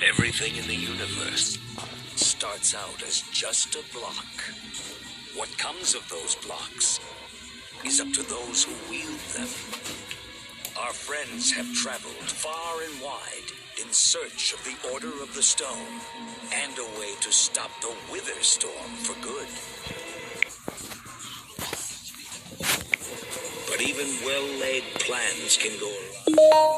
Everything in the universe starts out as just a block. What comes of those blocks is up to those who wield them. Our friends have traveled far and wide in search of the Order of the Stone and a way to stop the Wither Storm for good. But even well-laid plans can go wrong.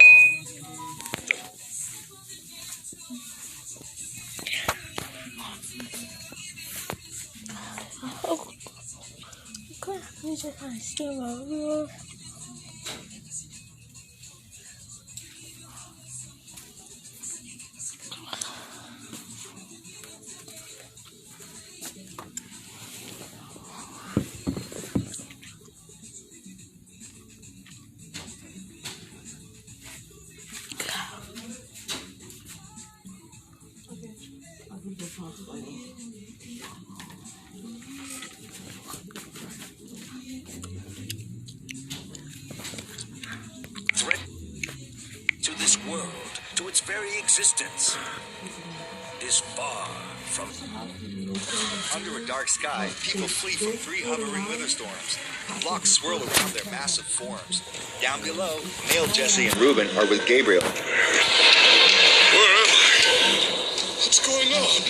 Threat to this world, to its very existence, is far from. Under a dark sky, people flee from 3 hovering wither storms. Blocks swirl around their massive forms. Down below, Neil, Jesse, and Reuben are with Gabriel. Where am I? What's going on?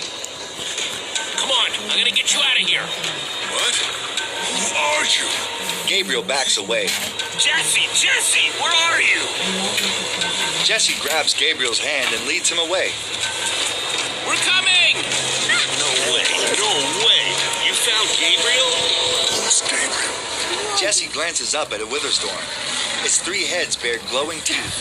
Come on, I'm gonna get you out of here. What? Who are you? Gabriel backs away. Jesse, where are you? Jesse grabs Gabriel's hand and leads him away. We're coming! No way. You found Gabriel? Who's Gabriel? Jesse glances up at a wither storm. Its 3 heads bear glowing teeth.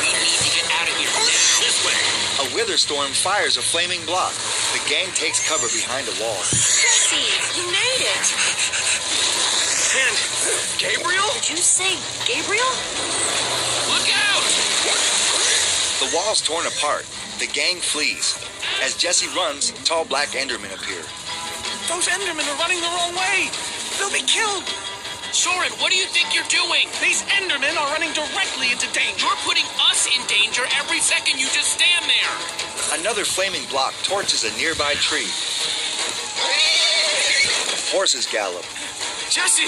We need to get out of here now. This way. A wither storm fires a flaming block. The gang takes cover behind a wall. Jesse, you made it. And Gabriel? Did you say Gabriel? Look out! The wall's torn apart. The gang flees. As Jesse runs, tall black Endermen appear. Those Endermen are running the wrong way. They'll be killed. Soren, what do you think you're doing? These Endermen are running directly into danger. You're putting us in danger every second you just stand there. Another flaming block torches a nearby tree. Horses gallop. Jesse,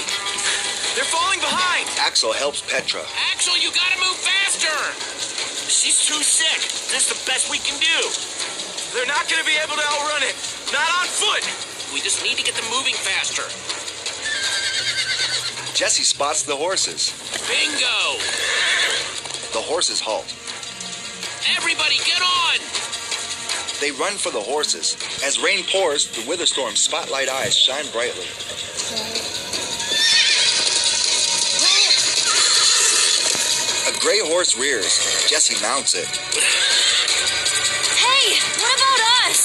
they're falling behind. Axel helps Petra. Axel, you gotta move faster. She's too sick. This is the best we can do. They're not going to be able to outrun it. Not on foot. We just need to get them moving faster. Jesse spots the horses. Bingo! The horses halt. Everybody, get on! They run for the horses. As rain pours, the wither storm's spotlight eyes shine brightly. A gray horse rears. Jesse mounts it. Hey, what about us?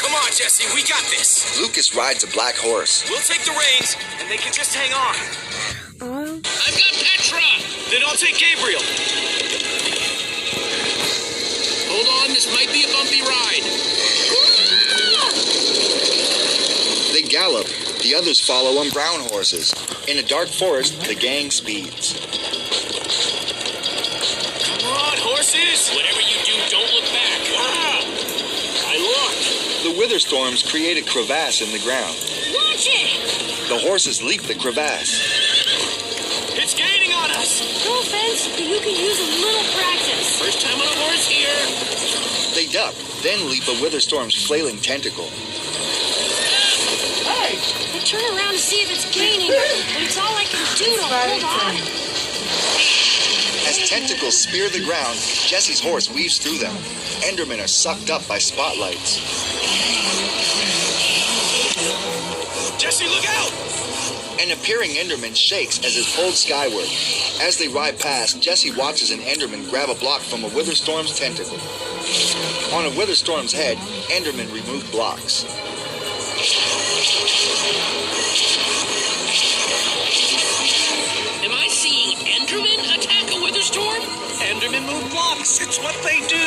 Come on, Jesse, we got this. Lucas rides a black horse. We'll take the reins, and they can just hang on. I've got Petra! Then I'll take Gabriel. Hold on, this might be a bumpy ride. They gallop. The others follow on brown horses. In a dark forest, the gang speeds. Come on, horses! Whatever you do, don't look back. I looked. The wither storms create a crevasse in the ground. Watch it! The horses leap the crevasse. It's gaining on us. No offense, but you could use a little practice. First time on a horse here. They duck, then leap a wither storm's flailing tentacle. Hey! I turn around to see if it's gaining, but it's all I can do to hold on. As tentacles spear the ground, Jesse's horse weaves through them. Endermen are sucked up by spotlights. Jesse, look out! An appearing Enderman shakes as it folds skyward. As they ride past, Jesse watches an Enderman grab a block from a Witherstorm's tentacle. On a Witherstorm's head, Enderman removed blocks. Am I seeing Enderman attack a Witherstorm? Endermen move blocks. It's what they do.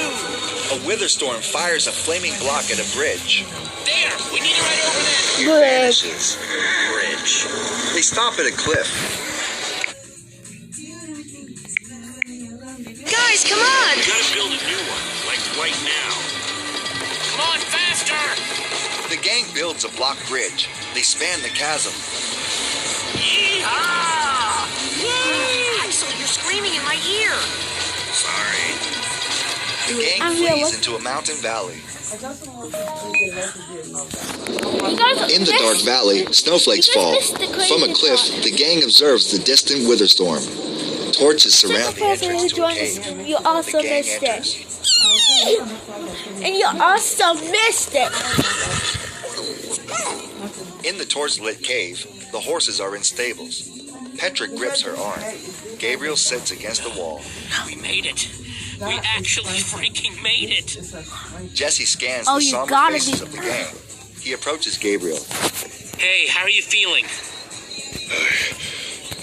A Witherstorm fires a flaming block at a bridge. There, we need to ride over that. It vanishes. Bridge. They stop at a cliff. Guys, come on! We gotta build a new one, like right now. Come on, faster! The gang builds a block bridge. They span the chasm. Yeehaw! Axel, you're screaming in my ear. Sorry. The gang flees into a mountain valley. In the dark valley, snowflakes fall. From a cliff, the gang observes the distant Witherstorm. Torches surround the entrance to a cave. You also missed it. And you also missed it. In the torch-lit cave, the horses are in stables. Petra grips her arm. Gabriel sits against the wall. We made it. We actually freaking made it. Jesse scans Oh, the you somber gotta faces be- of the gang. He approaches Gabriel. Hey, how are you feeling?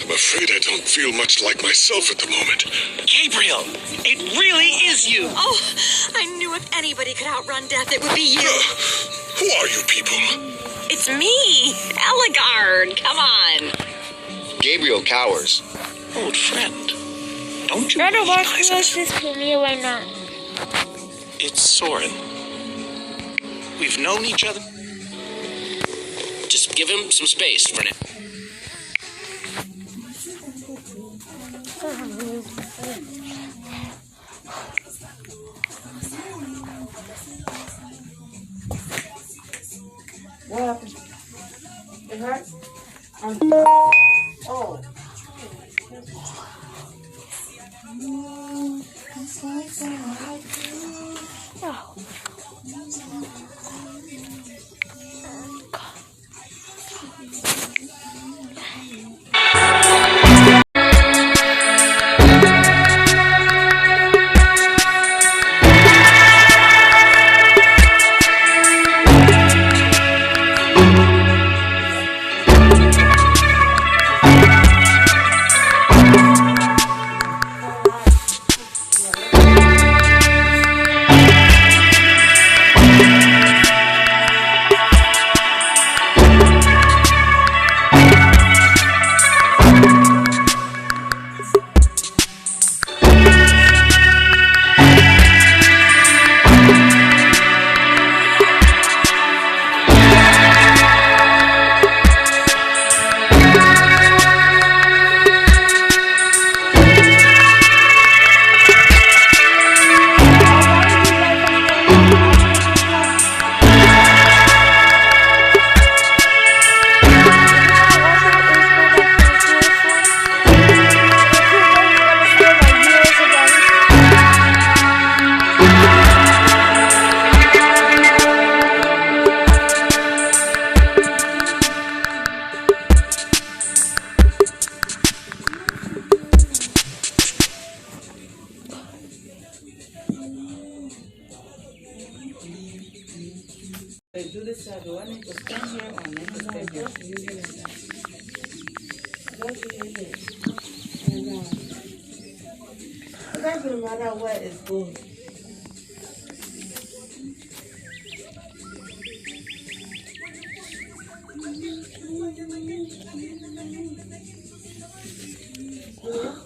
I'm afraid I don't feel much like myself at the moment. Gabriel, it really is you. Oh, I knew if anybody could outrun death, it would be you. Who are you people? It's me, Eligard. Come on. Gabriel cowers. Old friend, don't you Better watch realize it? this premiere right now. It's Soren. We've known each other. Just give him some space for now. What happened? It hurts? Oh. Do this side. Do I need to stand here or need to stand here? It doesn't matter where it goes.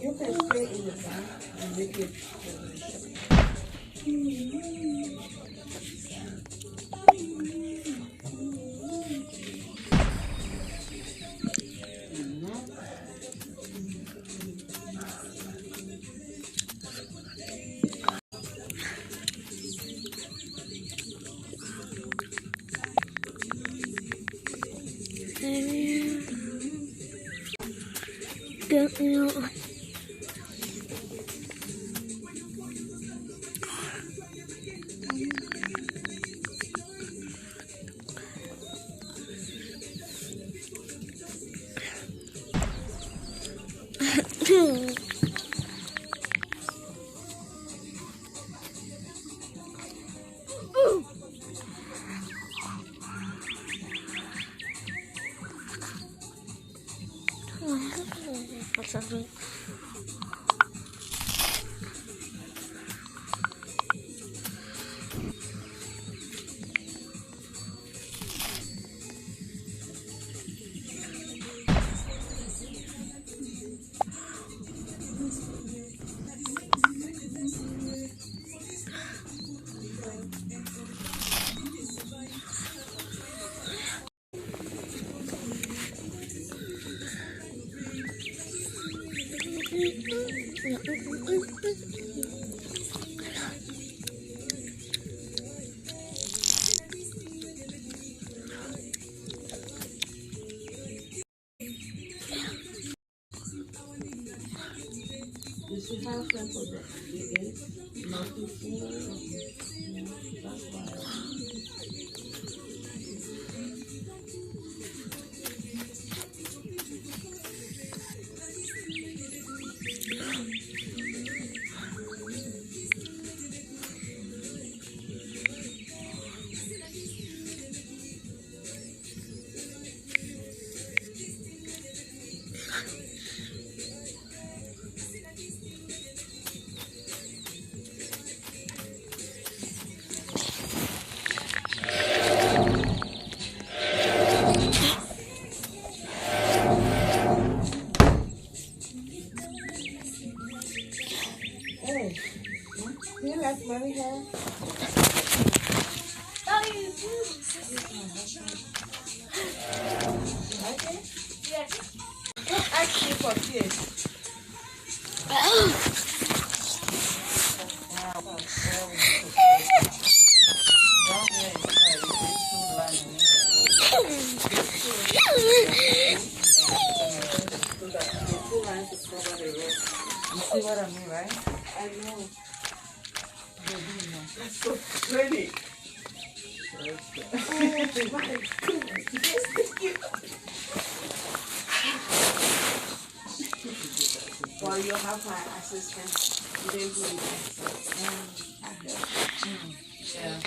You can stay in the back and make it. Don't know. You see what I mean, right? I know. That's so pretty. Well, you have my assistant. Yeah.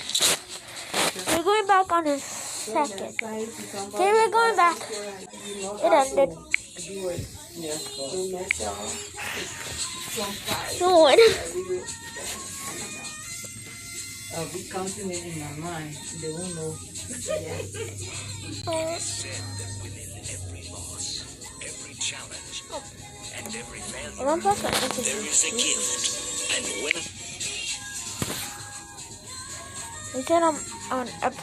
We're going back on a second. Okay, we're going back. It ended. Lord. I'll be counting it in my mind. They won't know. Said that within every loss, every challenge, and every failure, there is a gift. And when we get on up.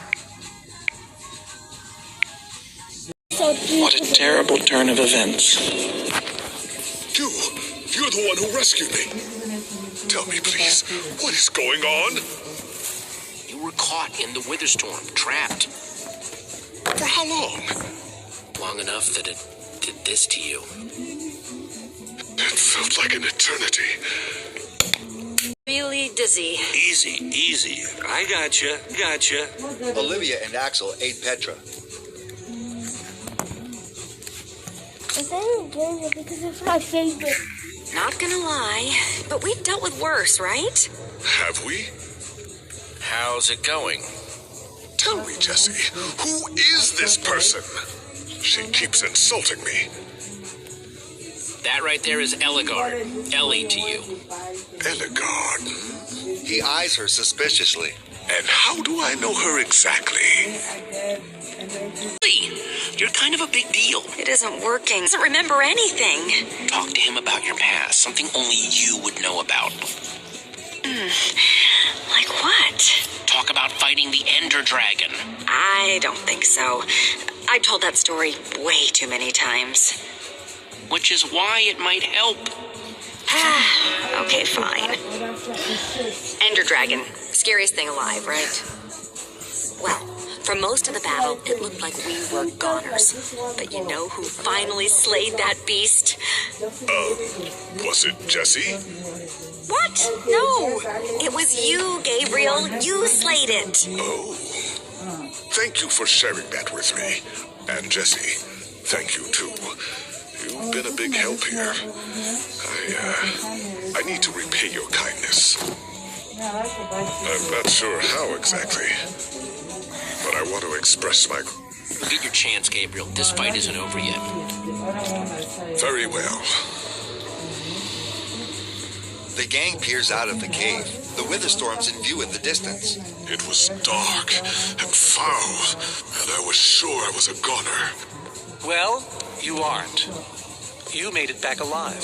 What a terrible turn of events. You're the one who rescued me. Tell me, please, what is going on? you were caught in the wither storm, trapped. For how long? Long enough that it did this to you. It felt like an eternity. Really dizzy. Easy. I gotcha. Olivia and Axel ate Petra. I think it's because it's my favorite. Not gonna lie, but we've dealt with worse, right? Have we? How's it going? Tell me, Jesse, who is this person? She keeps insulting me. That right there is Eligard. Ellie to you. Eligard. He eyes her suspiciously. And how do I know her exactly? Lee, you're kind of a big deal. It isn't working. Doesn't remember anything. Talk to him about your past, something only you would know about. Like what? Talk about fighting the Ender Dragon. I don't think so. I told that story way too many times. Which is why it might help. Okay, fine. Ender Dragon. Scariest thing alive, right? Well, for most of the battle, it looked like we were goners. But you know who finally slayed that beast? Was it Jesse? What? No! It was you, Gabriel. You slayed it. Oh. Thank you for sharing that with me. And Jesse, thank you too. You've been a big help here. I need to repay your kindness. I'm not sure how exactly, but I want to express my... Get your chance, Gabriel. This fight isn't over yet. Very well. The gang peers out of the cave. The Witherstorm's in view in the distance. It was dark and foul, and I was sure I was a goner. Well, you aren't. You made it back alive,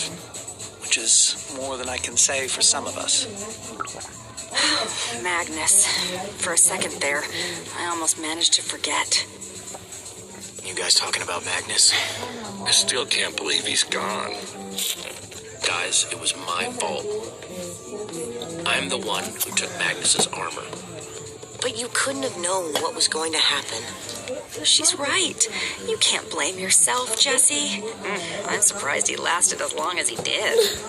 which is more than I can say for some of us. Magnus. For a second there, I almost managed to forget. You guys talking about Magnus? I still can't believe he's gone. Guys, it was my fault. I'm the one who took Magnus's armor. But you couldn't have known what was going to happen. She's right. You can't blame yourself, Jesse. I'm surprised he lasted as long as he did.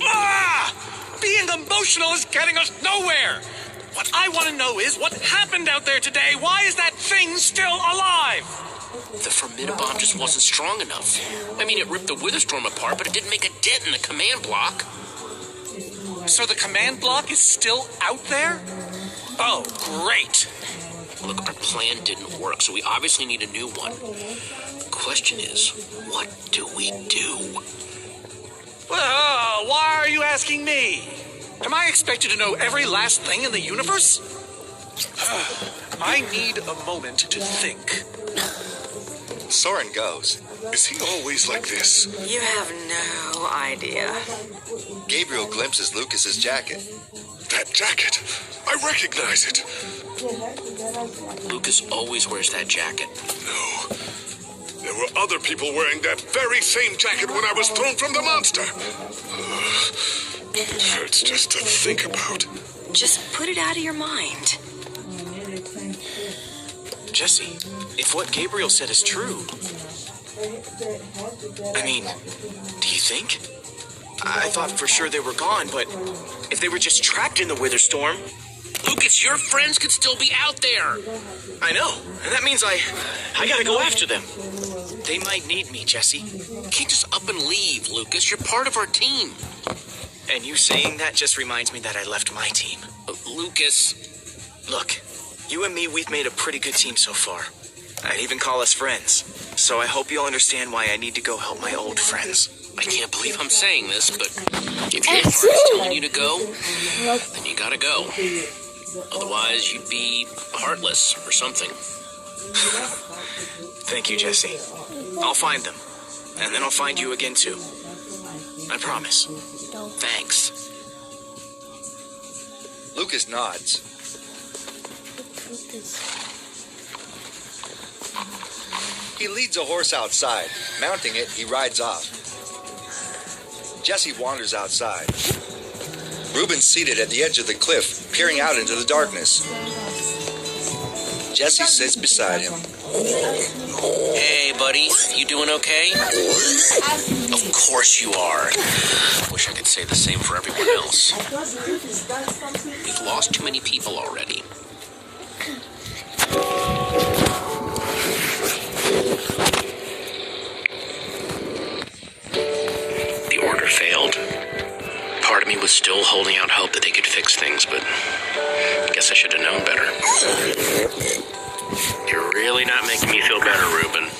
Ah! Being emotional is getting us nowhere! What I want to know is what happened out there today. Why is that thing still alive? The Formidabomb just wasn't strong enough. I mean, it ripped the Witherstorm apart, but it didn't make a dent in the command block. So the command block is still out there? Oh, great. Look, our plan didn't work, so we obviously need a new one. The question is, what do we do? Well, why are you asking me? Am I expected to know every last thing in the universe? I need a moment to think. Soren goes. Is he always like this? You have no idea. Gabriel glimpses Lucas's jacket. That jacket! I recognize it! Lucas always wears that jacket. No. There were other people wearing that very same jacket when I was thrown from the monster. It hurts just to think about. Just put it out of your mind. Jesse, if what Gabriel said is true, I mean, do you think? I thought for sure they were gone, but if they were just trapped in the Witherstorm... Lucas, your friends could still be out there. I know, and that means I gotta go after them. They might need me, Jesse. You can't just up and leave, Lucas. You're part of our team. And you saying that just reminds me that I left my team. Lucas. Look, you and me, we've made a pretty good team so far. I'd even call us friends. So I hope you'll understand why I need to go help my old friends. I can't believe I'm saying this, but if your heart is telling you to go, then you gotta go. Otherwise, you'd be heartless or something. Thank you, Jesse. I'll find them. And then I'll find you again, too. I promise. Thanks. Lucas nods. He leads a horse outside. Mounting it, he rides off. Jesse wanders outside. Reuben's seated at the edge of the cliff, peering out into the darkness. Jesse sits beside him. Hey, buddy. You doing okay? Of course you are. Wish I could say the same for everyone else. We've lost too many people already. The order failed. Part of me was still holding out hope that they could fix things, but I guess I should have known better. You're really not making me feel better, Reuben.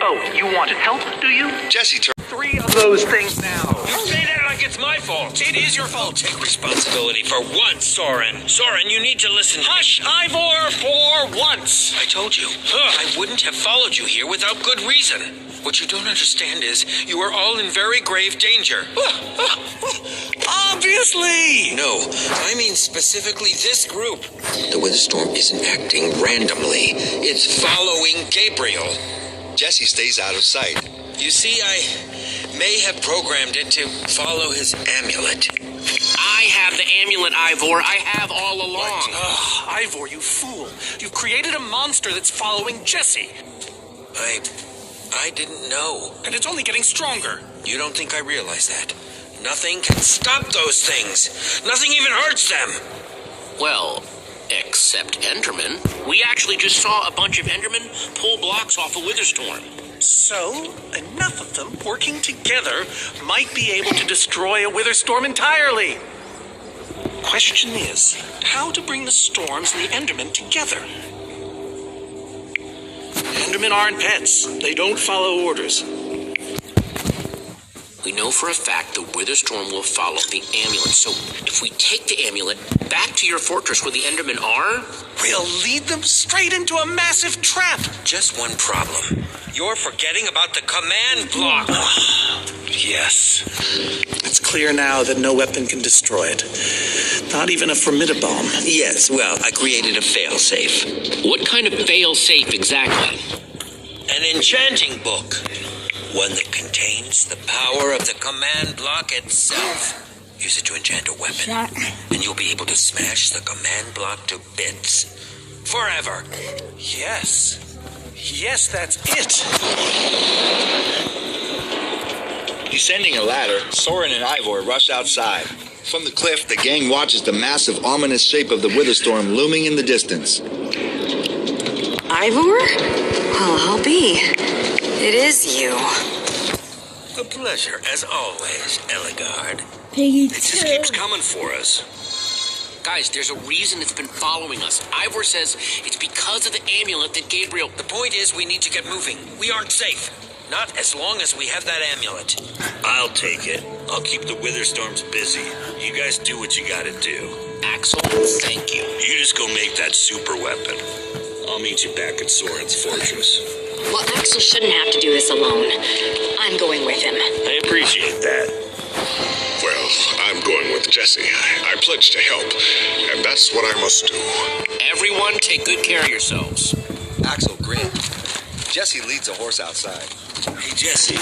Oh, you wanted help, do you? Jesse turns. 3 of those things now. You say that like it's my fault. It is your fault. Take responsibility for once, Soren. Soren, you need to listen. Hush, Ivor, for once. I told you, I wouldn't have followed you here without good reason. What you don't understand is you are all in very grave danger. Obviously. No, I mean specifically this group. The Witherstorm isn't acting randomly. It's following Gabriel. Jesse stays out of sight. You see, I may have programmed it to follow his amulet. I have the amulet, Ivor. I have all along. Ivor, you fool. You've created a monster that's following Jesse. I didn't know. And it's only getting stronger. You don't think I realize that? Nothing can stop those things. Nothing even hurts them. Well, except Enderman. We actually just saw a bunch of Endermen pull blocks off a Witherstorm. So, enough of them working together might be able to destroy a Witherstorm entirely. Question is, how to bring the storms and the Endermen together? Endermen aren't pets. They don't follow orders. We know for a fact the Witherstorm will follow the amulet. So if we take the amulet back to your fortress where the Endermen are... We'll lead them straight into a massive trap. Just one problem. You're forgetting about the command block. Yes. It's clear now that no weapon can destroy it. Not even a formidabomb. Yes, well, I created a failsafe. What kind of failsafe exactly? An enchanting book. One that contains the power of the command block itself. Use it to enchant a weapon, and you'll be able to smash the command block to bits. Forever. Yes. Yes, that's it. Descending a ladder, Soren and Ivor rush outside. From the cliff, the gang watches the massive, ominous shape of the Witherstorm looming in the distance. Ivor? Well, I'll be. It is you. A pleasure, as always, Eligard. Piggy It just keeps coming for us. Guys, there's a reason it's been following us. Ivor says it's because of the amulet that Gabriel... The point is we need to get moving. We aren't safe. Not as long as we have that amulet. I'll take it. I'll keep the Witherstorms busy. You guys do what you gotta do. Axel, thank you. You just go make that super weapon. I'll meet you back at Soren's fortress. Well, Axel shouldn't have to do this alone. I'm going with him. I appreciate that. Well, I'm going with Jesse. I pledge to help, and that's what I must do. Everyone, take good care of yourselves. Axel grinned. Jesse leads a horse outside. Hey, Jesse.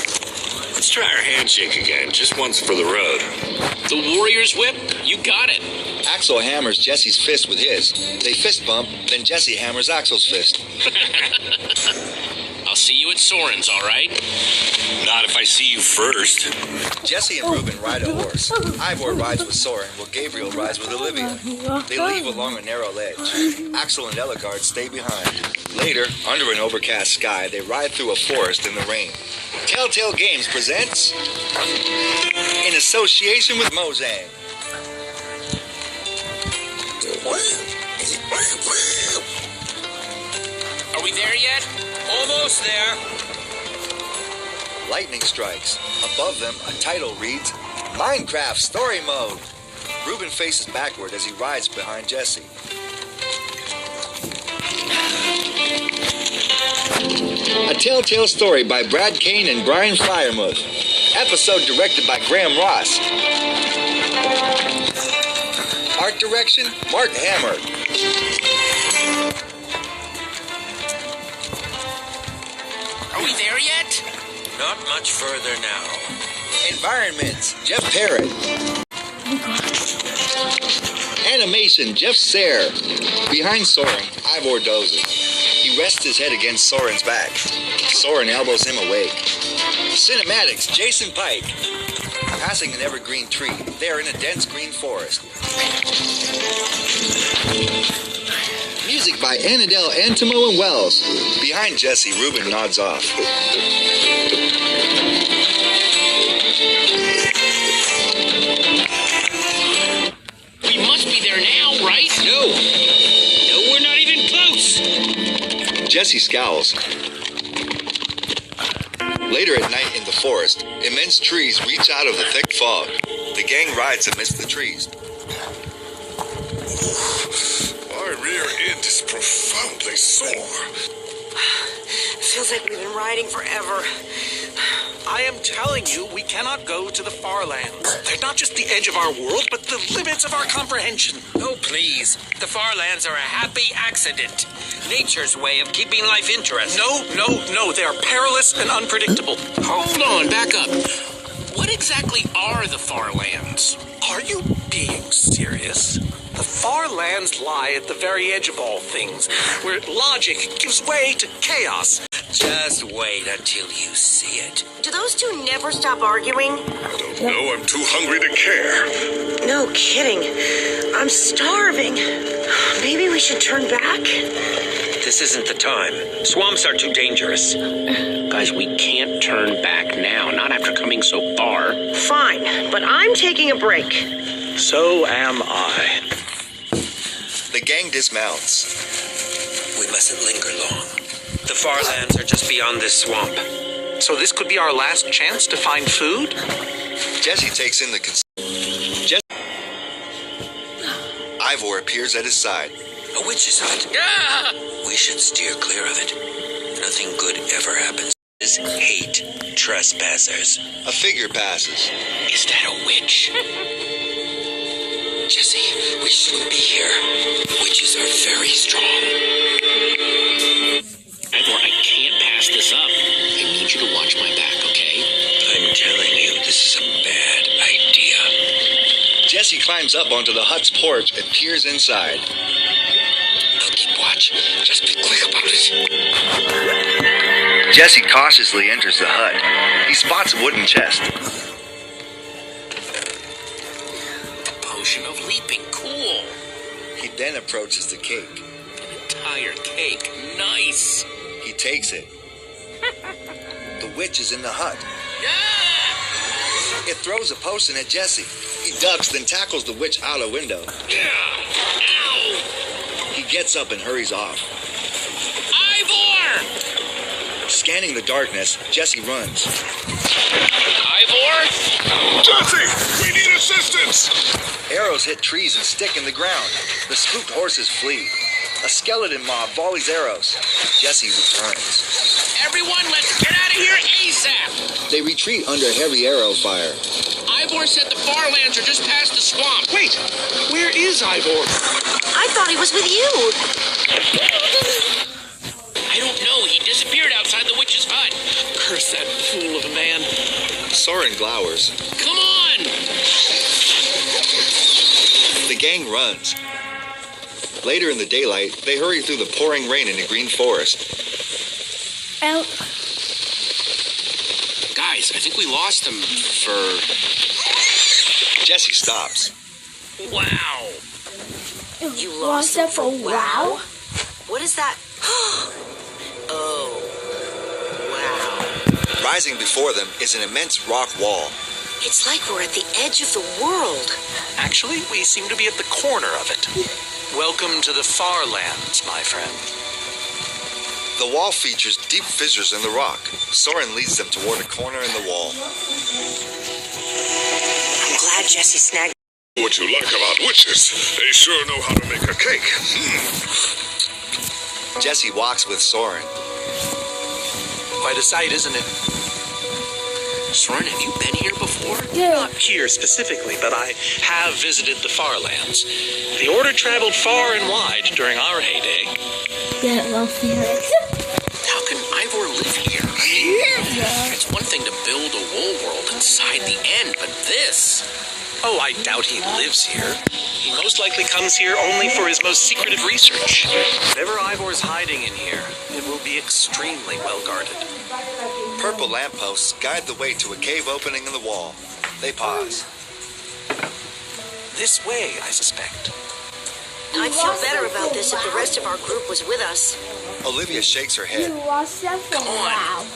Let's try our handshake again, just once for the road. The Warrior's Whip? You got it. Axel hammers Jesse's fist with his. They fist bump, then Jesse hammers Axel's fist. I'll see you at Soren's, all right? Not if I see you first. Jesse and Reuben ride a horse. Ivor rides with Soren, while Gabriel rides with Olivia. They leave along a narrow ledge. Axel and Eligard stay behind. Later, under an overcast sky, they ride through a forest in the rain. Telltale Games presents... In association with Mojang. Are we there yet? Almost there. Lightning strikes. Above them, a title reads, Minecraft Story Mode. Reuben faces backward as he rides behind Jesse. A Telltale Story by Brad Kane and Brian Fryermuth. Episode directed by Graham Ross. Art direction, Mark Hammer. Are we there yet? Not much further now. Environments, Jeff Parrott. Animation, Jeff Sayre. Behind Soren, Ivor dozes. He rests his head against Soren's back. Soren elbows him awake. Cinematics, Jason Pike. Passing an evergreen tree, they are in a dense green forest. Music by Annadelle Antimo and Wells. Behind Jesse, Reuben nods off. We must be there now, right? No. No, we're not even close. Jesse scowls. Later at night in the forest, immense trees reach out of the thick fog. The gang rides amidst the trees. My rear end is profoundly sore. Feels like we've been riding forever. I am telling you, we cannot go to the far lands. They're not just the edge of our world, but the limits of our comprehension. Oh, please. The far lands are a happy accident. Nature's way of keeping life interesting. No. They are perilous and unpredictable. Hold on, back up. What exactly are the far lands? Are you being serious? The far lands lie at the very edge of all things, where logic gives way to chaos. Just wait until you see it. Do those two never stop arguing? I don't know. I'm too hungry to care. No kidding. I'm starving. Maybe we should turn back? This isn't the time. Swamps are too dangerous. Guys, we can't turn back now, not after coming so far. Fine, but I'm taking a break. So am I. The gang dismounts. We mustn't linger long. The far lands are just beyond this swamp. So this could be our last chance to find food? Jesse takes in the Ivor appears at his side. A witch's hut. Ah! We should steer clear of it. Nothing good ever happens. Hate trespassers. A figure passes. Is that a witch? Jesse, we shouldn't be here. Witches are very strong. Ivor, I can't pass this up. I need you to watch my back, okay? I'm telling you, this is a bad idea. Jesse climbs up onto the hut's porch and peers inside. I'll keep watch. Just be quick about it. Jesse cautiously enters the hut. He spots a wooden chest. A potion of leaping. Cool. He then approaches the cake. An entire cake. Nice. He takes it. The witch is in the hut. Ah! It throws a potion at Jesse. He ducks, then tackles the witch out a window. Ow! He gets up and hurries off. Ivor! Scanning the darkness, Jesse runs. Ivor? Jesse, we need assistance! Arrows hit trees and stick in the ground. The spooked horses flee. A skeleton mob volleys arrows. Jesse returns. Everyone, let's get out of here ASAP! They retreat under heavy arrow fire. Ivor said the Farlands are just past the swamp. Wait, where is Ivor? I thought he was with you. I don't know. He disappeared outside the witch's hut. Curse that fool of a man. Soren glowers. Come on! The gang runs. Later in the daylight, they hurry through the pouring rain in the green forest. Out. Guys, I think we lost him for... Jesse stops. Wow. You lost him for wow? What is that? Oh. Wow. Rising before them is an immense rock wall. It's like we're at the edge of the world. Actually, we seem to be at the corner of it. Welcome to the Farlands, my friend. The wall features deep fissures in the rock. Soren leads them toward a corner in the wall. I'm glad Jesse snagged. What you like about witches, they sure know how to make a cake. Jesse walks with Soren. Quite a sight, isn't it? Soren, have you been here before? Yeah. Not here specifically, but I have visited the Farlands. The Order traveled far and wide during our heyday. Yeah, well, Felix. How can Ivor live here? I mean, it's one thing to build a wool world inside the end, but this... Oh, I doubt he lives here. He most likely comes here only for his most secretive research. Whatever Ivor's hiding in here, it will be extremely well guarded. Purple lampposts guide the way to a cave opening in the wall. They pause. This way, I suspect. I'd feel better about this if the rest of our group was with us. Olivia shakes her You head. lost him for wow.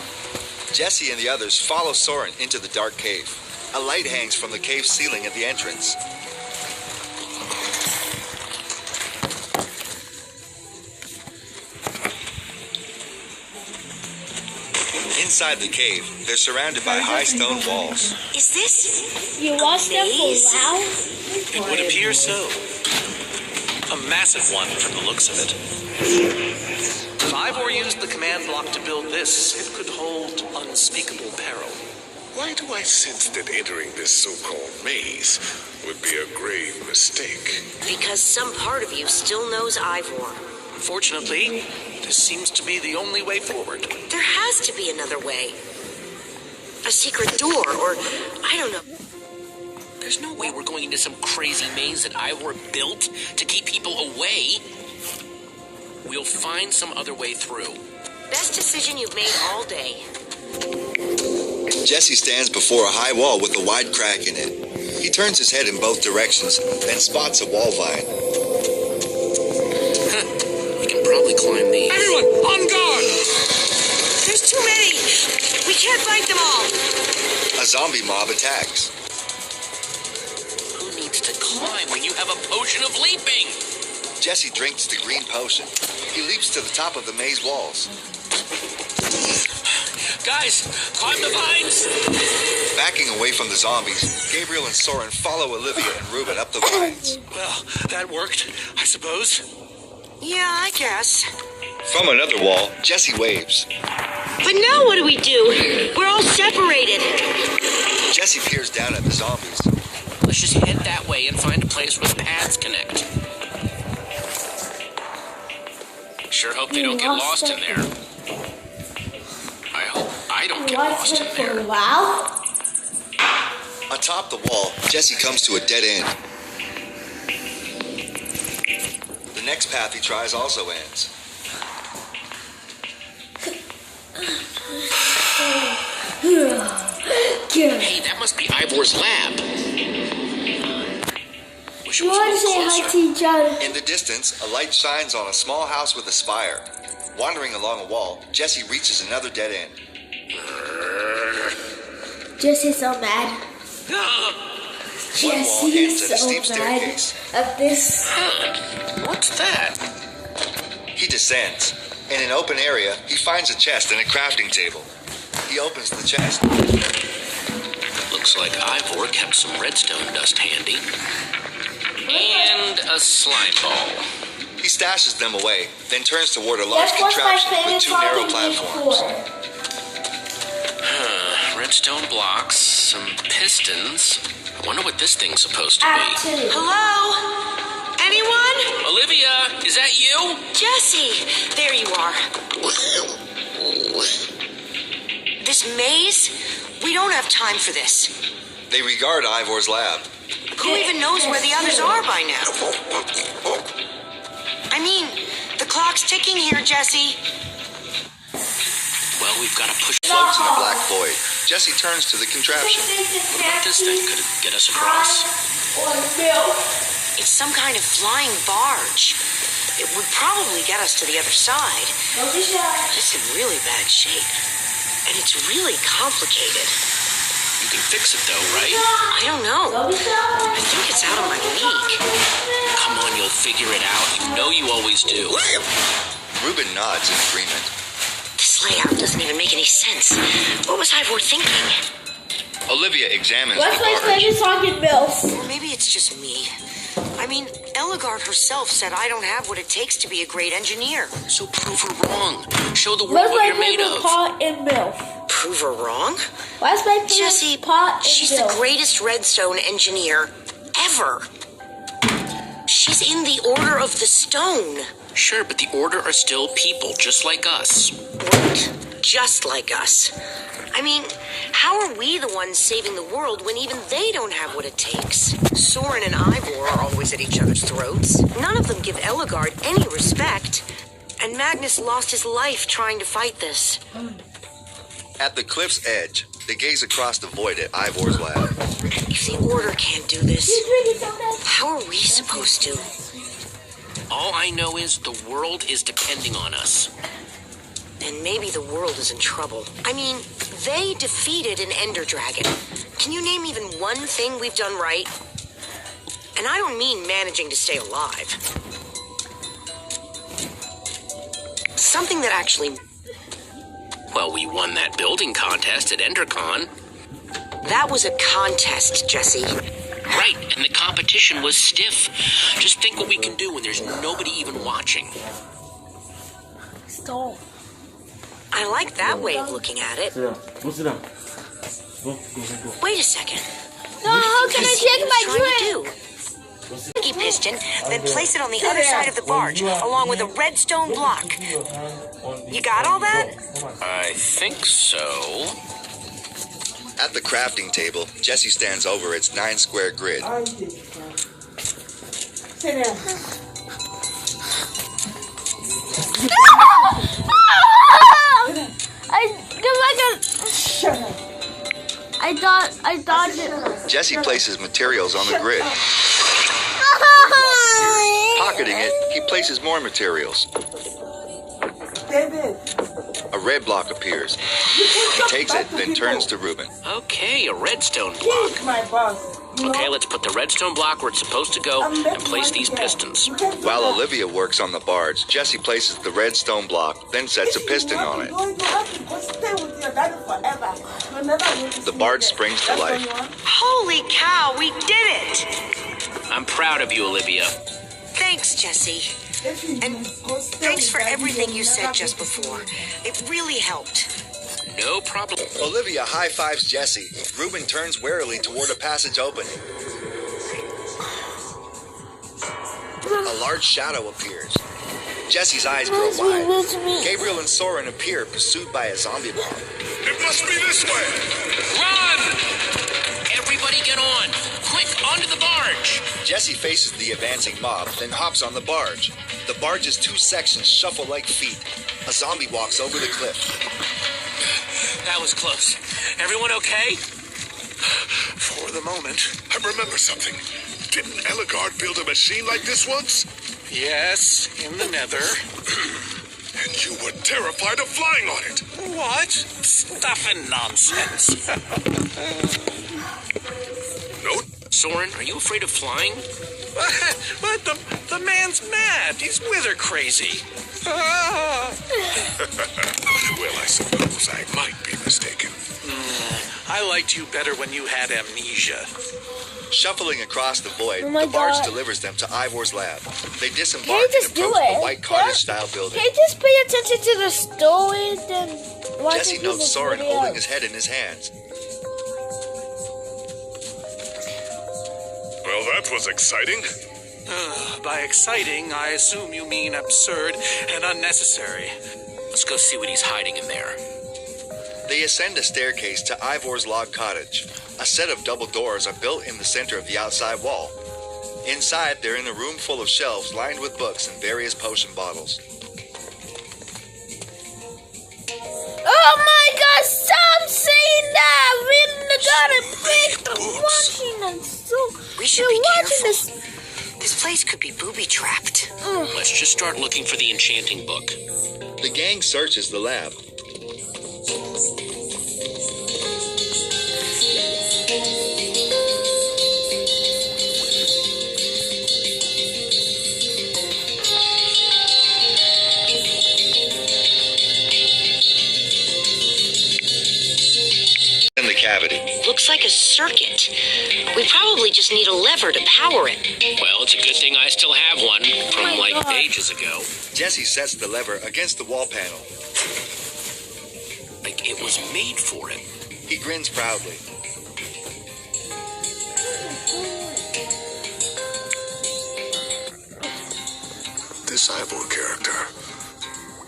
Jesse and the others follow Soren into the dark cave. A light hangs from the cave ceiling at the entrance. Inside the cave, they're surrounded by high stone walls. Is this You lost him for amazing? wow. It would appear so. A massive one from the looks of it. If Ivor used the command block to build this, it could hold unspeakable peril. Why do I sense that entering this so-called maze would be a grave mistake? Because some part of you still knows Ivor. Unfortunately, this seems to be the only way forward. There has to be another way. A secret door, or I don't know. There's no way we're going into some crazy maze that Ivor built to keep people away. We'll find some other way through. Best decision you've made all day. Jesse stands before a high wall with a wide crack in it. He turns his head in both directions, then spots a wall vine. We can probably climb these. Everyone, on guard! There's too many. We can't fight them all. A zombie mob attacks. Who needs to climb when you have a potion of leaping? Jesse drinks the green potion. He leaps to the top of the maze walls. Guys, climb the vines! Backing away from the zombies, Gabriel and Soren follow Olivia and Ruben up the vines. Well, that worked, I suppose. Yeah, I guess. From another wall, Jesse waves. But now what do we do? We're all separated. Jesse peers down at the zombies. Let's just head that way and find a place where the paths connect. Sure hope they don't get lost in there. I hope I don't get lost in there. Wow. Atop the wall, Jesse comes to a dead end. The next path he tries also ends. Hey, that must be Ivor's lab. Wish it You was want to a say little hi closer. to each other? In the distance, a light shines on a small house with a spire. Wandering along a wall, Jesse reaches another dead end. Jesse's so mad. One wall ends at a steep staircase. Of this. What's that? He descends. In an open area, he finds a chest and a crafting table. He opens the chest. Looks like Ivor kept some redstone dust handy. And a slime ball. He stashes them away, then turns toward a large contraption with two narrow platforms. Redstone blocks, some pistons. I wonder what this thing's supposed to be. Hello? Anyone? Olivia, is that you? Jesse, there you are. This maze? We don't have time for this. They regard Ivor's lab. Who even knows where the others are by now? I mean, the clock's ticking here, Jesse. Well, we've got to push Floats in the black void. Jesse turns to the contraption. What about this thing? Could it get us across? It's some kind of flying barge. It would probably get us to the other side. It's in really bad shape. And it's really complicated. You can fix it though, right? I don't know. I think it's out of my league. Come on, you'll figure it out. You know you always do. Ruben nods in agreement. This layout doesn't even make any sense. What was Ivor thinking? Olivia examines What's the my barge. favorite song in Mills? Or maybe it's just me. I mean, Eligard herself said I don't have what it takes to be a great engineer. So prove her wrong. Show the world What's what my you're made favorite of. part in Mills? Prove her wrong? What's my favorite Jesse, part in she's the Mills? greatest redstone engineer ever. She's in the Order of the Stone. Sure, but the Order are still people, just like us. What? Just like us. I mean, how are we the ones saving the world when even they don't have what it takes? Soren and Ivor are always at each other's throats. None of them give Eligard any respect. And Magnus lost his life trying to fight this. At the cliff's edge, they gaze across the void at Ivor's lab. If the Order can't do this, how are we supposed to? All I know is the world is depending on us. And maybe the world is in trouble. I mean, they defeated an Ender Dragon. Can you name even one thing we've done right? And I don't mean managing to stay alive. Something that actually... Well, we won that building contest at EnderCon. That was a contest, Jesse. Right, and the competition was stiff. Just think what we can do when there's nobody even watching. Stop. I like that way of looking at it. Sit down. Go. Wait a second. No, how can I check my Trying drink? to do? Sticky piston, then place it on the other side of the barge, along with a redstone block. You got all that? I think so. At the crafting table, Jesse stands over its 9-square grid. Sit down. I dodged it. Jesse places materials on the grid. Pocketing it, he places more materials. A red block appears. He takes it, then turns to Ruben. Okay, a redstone block. Okay, let's put the redstone block where it's supposed to go and place these pistons. While Olivia works on the barge, Jesse places the redstone block, then sets a piston on it. The barge springs to life. Holy cow, we did it! I'm proud of you, Olivia. Thanks, Jesse. And thanks for everything you said just before. It really helped. No problem. Olivia high-fives Jesse. Reuben turns warily toward a passage opening. A large shadow appears. Jesse's eyes grow wide. Gabriel and Soren appear, pursued by a zombie mob. It must be this way. Run! Everybody get on! Quick, onto the barge! Jesse faces the advancing mob, then hops on the barge. The barge's two sections shuffle like feet. A zombie walks over the cliff. That was close. Everyone okay? For the moment, I remember something. Didn't Eligard build a machine like this once? Yes, in the nether. And you were terrified of flying on it. What? Stuff and nonsense. No. Soren, are you afraid of flying? But the man's mad. He's wither crazy. Well, I suppose I might be mistaken. I liked you better when you had amnesia. Shuffling across the void, Oh my the barge God. delivers them to Ivor's lab. They disembark Can't you and just do approach it? a white cottage-style building. Can you just pay attention to the story than watching Jesse notes people's Soren videos? holding his head in his hands. Well, that was exciting. By exciting, I assume you mean absurd and unnecessary. Let's go see what he's hiding in there. They ascend a staircase to Ivor's log cottage. A set of double doors are built in the center of the outside wall. Inside, they're in a room full of shelves lined with books and various potion bottles. Oh my God! Stop saying that! We gotta pick the watching and so. We should be careful. This place could be booby-trapped. Let's just start looking for the enchanting book. The gang searches the lab. In the cavity. Looks like a circuit. We probably just need a lever to power it. Well, it's a good thing I still have one from like ages ago. Jesse sets the lever against the wall panel. Like it was made for it. He grins proudly. This Ivor character.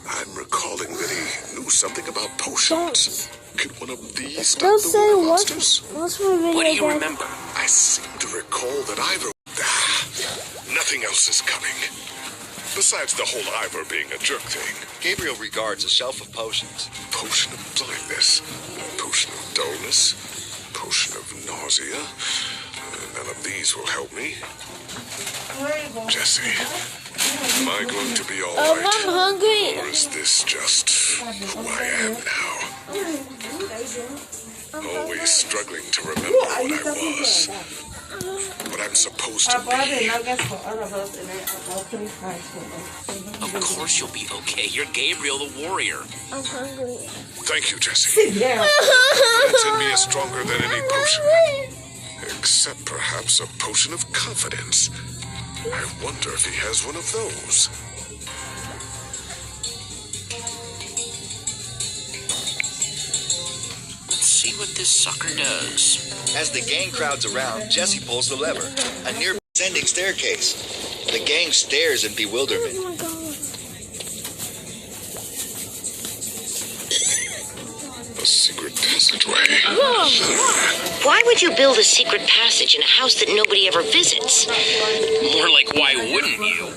I'm recalling that he knew something about potions. Could one of these stop Don't the say wither what's monsters? my video What do you again? remember? I seem to recall that Ivor... Nothing else is coming. Besides the whole Ivor being a jerk thing. Gabriel regards a shelf of potions. Potion of blindness. Potion of dullness. Potion of nausea. None of these will help me. Jesse, am I going to be all I'm right? hungry. Or is this just who I am now? Always struggling to remember what I was. What I'm supposed to be. Of course you'll be okay. You're Gabriel the warrior. I'm hungry. Thank you, Jesse. Confidence in me is stronger than any potion. Except perhaps a potion of confidence. I wonder if he has one of those. Let's see what this sucker does. As the gang crowds around, Jesse pulls the lever. A near ascending staircase. The gang stares in bewilderment. Oh my God. A secret passageway. Why would you build a secret passage in a house that nobody ever visits? More like, why wouldn't you?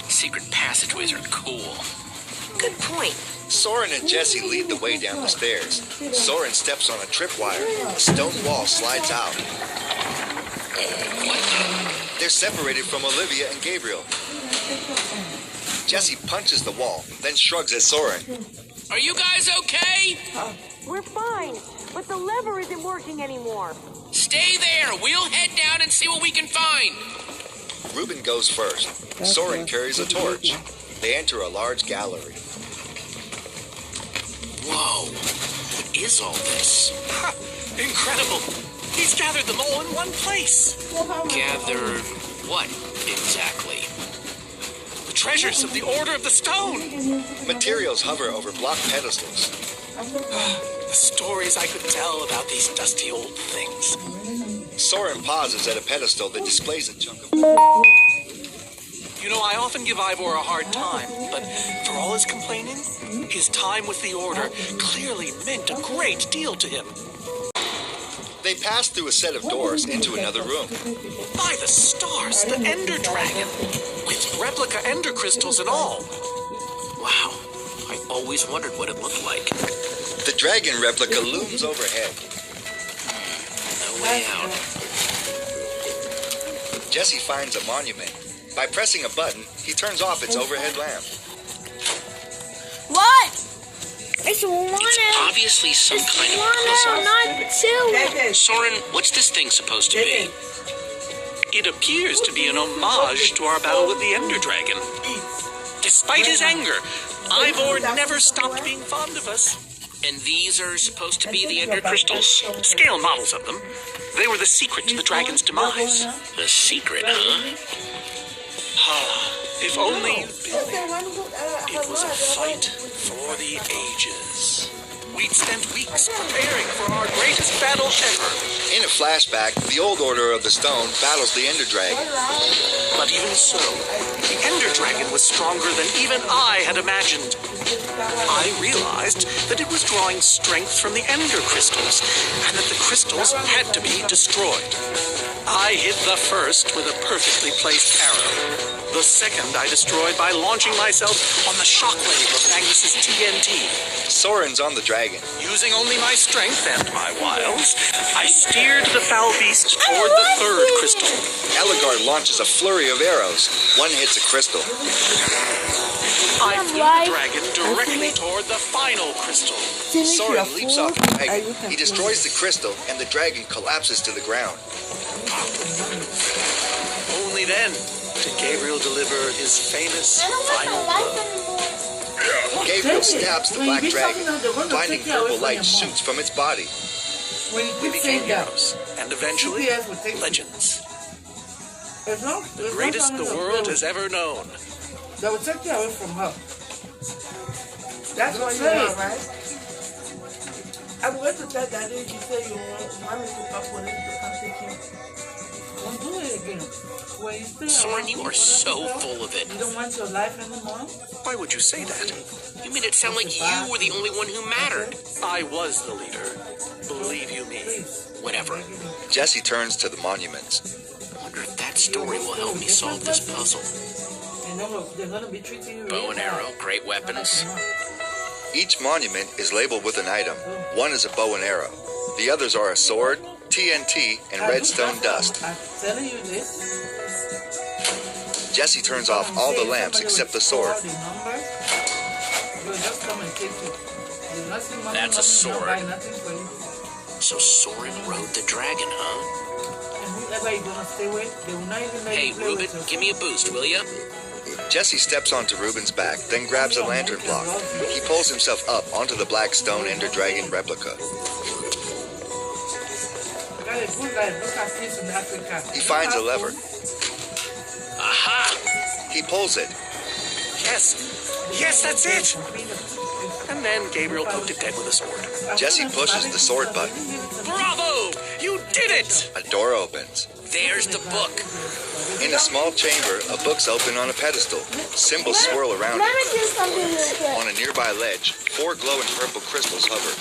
Secret passageways are cool. Good point. Soren and Jesse lead the way down the stairs. Soren steps on a tripwire. A stone wall slides out. They're separated from Olivia and Gabriel. Jesse punches the wall, then shrugs at Soren. Are you guys okay? We're fine, but the lever isn't working anymore. Stay there. We'll head down and see what we can find. Reuben goes first. Soren carries a torch. They enter a large gallery. Whoa. What is all this? Ha! Incredible! He's gathered them all in one place. Gathered what exactly? The treasures of the Order of the Stone. Materials hover over block pedestals. The stories I could tell about these dusty old things. Soren pauses at a pedestal that displays a chunk of... You know, I often give Ivor a hard time, but for all his complaining, his time with the Order clearly meant a great deal to him. They pass through a set of doors into another room. By the stars, the Ender Dragon, with replica Ender crystals and all. Wow. I always wondered what it looked like. The dragon replica looms overhead. No way out. Jesse finds a monument. By pressing a button, he turns off its overhead lamp. What? It's one. It's obviously some kind of One, not two. Soren, what's this thing supposed to be? It appears to be an homage to our battle with the Ender Dragon. Despite his anger, Ivor never stopped being fond of us. And these are supposed to be the Ender crystals? Scale models of them. They were the secret to the dragon's demise. The secret, huh? If only you'd been there. It was a fight for the ages. We'd spent weeks preparing for our greatest battle ever. In a flashback, the old Order of the Stone battles the Ender Dragon. But even so, the Ender Dragon was stronger than even I had imagined. I realized that it was drawing strength from the Ender crystals, and that the crystals had to be destroyed. I hit the first with a perfectly placed arrow. The second I destroyed by launching myself on the shockwave of Magnus's TNT. Soren's on the dragon. Using only my strength and my wiles, I steered the foul beast toward the third crystal. Ellegaard launches a flurry of arrows. One hits a crystal. I flew the dragon directly toward the final crystal. Soren leaps off the dragon. He destroys the crystal, and the dragon collapses to the ground. Only then did Gabriel deliver his famous final blow. Gabriel stabs the black dragon. Blinding purple light shoots from its body. We became heroes, and eventually, legends. The greatest the world has ever known. They will take you away from her. That's what you are, right? I'm going to tell Daddy you say you want me to come for him to come take him. Don't do it again. When you stay Soren, you are so full of it. You don't want your life anymore? Why would you say that? You made it sound like you were the only one who mattered. I was the leader. Believe you me. Whatever. Jesse turns to the monuments. I wonder if that story will help me solve this puzzle. They're going to be treating you Bow and arrow, great weapons. Each monument is labeled with an item. One is a bow and arrow. The others are a sword, TNT, and redstone dust. I'm telling you this. Jesse turns off all the lamps except the sword. That's a sword. So Soren rode the dragon, huh? Hey, Reuben, give me a boost, will ya? Jesse steps onto Reuben's back, then grabs a lantern block. He pulls himself up onto the black stone Ender Dragon replica. He finds a lever. Aha! He pulls it. Yes, that's it! And then Gabriel poked it dead with a sword. Jesse pushes the sword button. Bravo! You did it! A door opens. There's the book. In a small chamber, a book's open on a pedestal. Symbols swirl around it. On a nearby ledge, 4 glowing purple crystals hover.